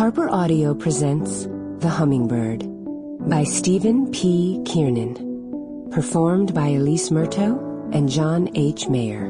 Harper Audio presents The Hummingbird by Stephen P. Kiernan, performed by Elyse Mirto and John H. Mayer.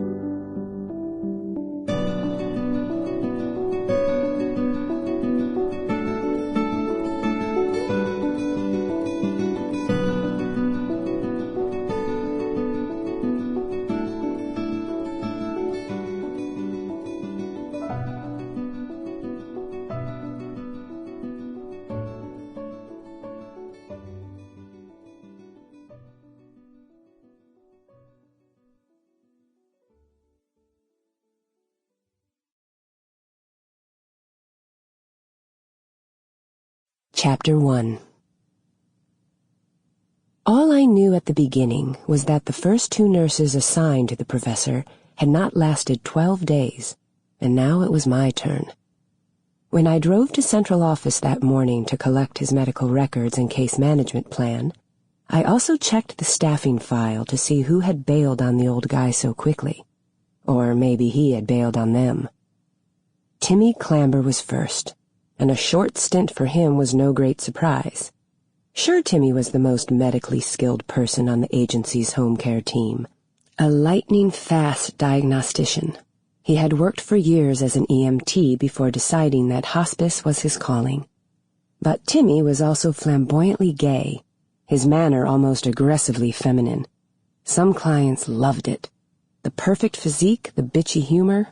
Chapter 1. All I knew at the beginning was that the first two nurses assigned to the professor had not lasted 12 days, and now it was my turn. When I drove to central office that morning to collect his medical records and case management plan, I also checked the staffing file to see who had bailed on the old guy so quickly. Or maybe he had bailed on them. Timmy Clamber was first, and a short stint for him was no great surprise. Sure, Timmy was the most medically skilled person on the agency's home care team. A lightning-fast diagnostician. He had worked for years as an EMT before deciding that hospice was his calling. But Timmy was also flamboyantly gay, his manner almost aggressively feminine. Some clients loved it. The perfect physique, the bitchy humor.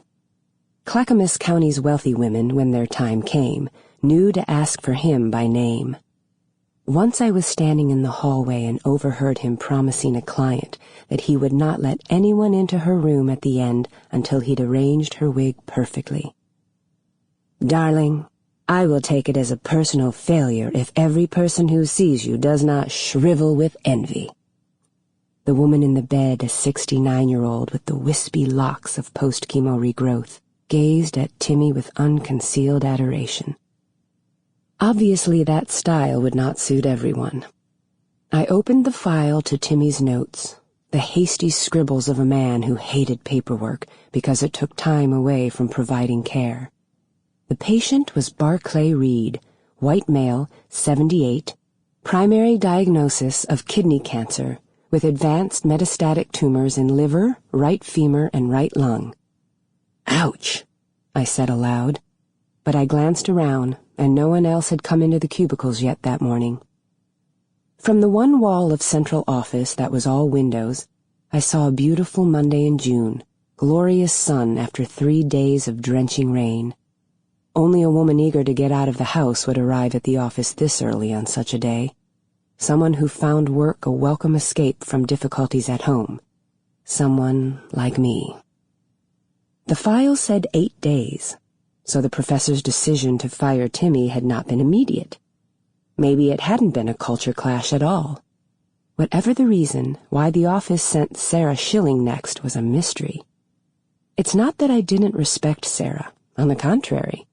Clackamas County's wealthy women, when their time came, knew to ask for him by name. Once I was standing in the hallway and overheard him promising a client that he would not let anyone into her room at the end until he'd arranged her wig perfectly. "Darling, I will take it as a personal failure if every person who sees you does not shrivel with envy." The woman in the bed, a 69-year-old with the wispy locks of post-chemo regrowth, gazed at Timmy with unconcealed adoration. Obviously, that style would not suit everyone. I opened the file to Timmy's notes, the hasty scribbles of a man who hated paperwork because it took time away from providing care. The patient was Barclay Reed, white male, 78, primary diagnosis of kidney cancer with advanced metastatic tumors in liver, right femur, and right lung. "Ouch," I said aloud, but I glanced around, and no one else had come into the cubicles yet that morning. From the one wall of central office that was all windows, I saw a beautiful Monday in June, glorious sun after 3 days of drenching rain. Only a woman eager to get out of the house would arrive at the office this early on such a day. Someone who found work a welcome escape from difficulties at home. Someone like me. The file said 8 days, so the professor's decision to fire Timmy had not been immediate. Maybe it hadn't been a culture clash at all. Whatever the reason, why the office sent Sarah Schilling next was a mystery. It's not that I didn't respect Sarah. On the contrary.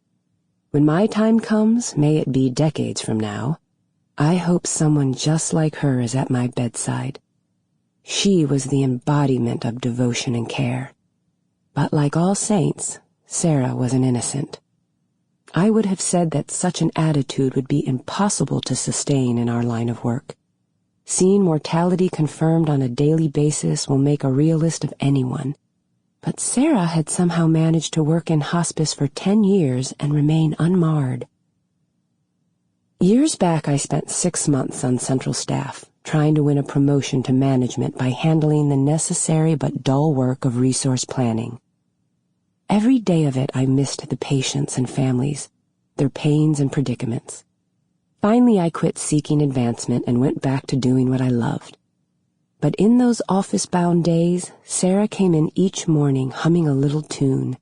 When my time comes, may it be decades from now, I hope someone just like her is at my bedside. She was the embodiment of devotion and care. But like all saints, Sarah was an innocent. I would have said that such an attitude would be impossible to sustain in our line of work. Seeing mortality confirmed on a daily basis will make a realist of anyone. But Sarah had somehow managed to work in hospice for 10 years and remain unmarred. Years back, I spent 6 months on central staff, trying to win a promotion to management by handling the necessary but dull work of resource planning. Every day of it I missed the patients and families, their pains and predicaments. Finally I quit seeking advancement and went back to doing what I loved. But in those office-bound days, Sarah came in each morning humming a little tune.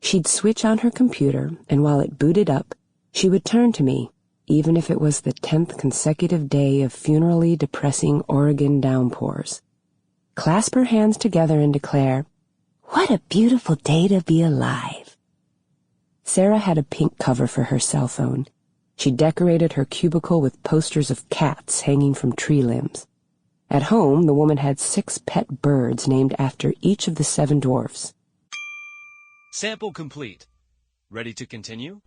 She'd switch on her computer, and while it booted up, she would turn to me, even if it was the 10th consecutive day of funerally depressing Oregon downpours. Clasp her hands together and declare, "What a beautiful day to be alive." Sarah had a pink cover for her cell phone. She decorated her cubicle with posters of cats hanging from tree limbs. At home, the woman had 6 pet birds named after each of the 7 dwarfs. Sample complete. Ready to continue?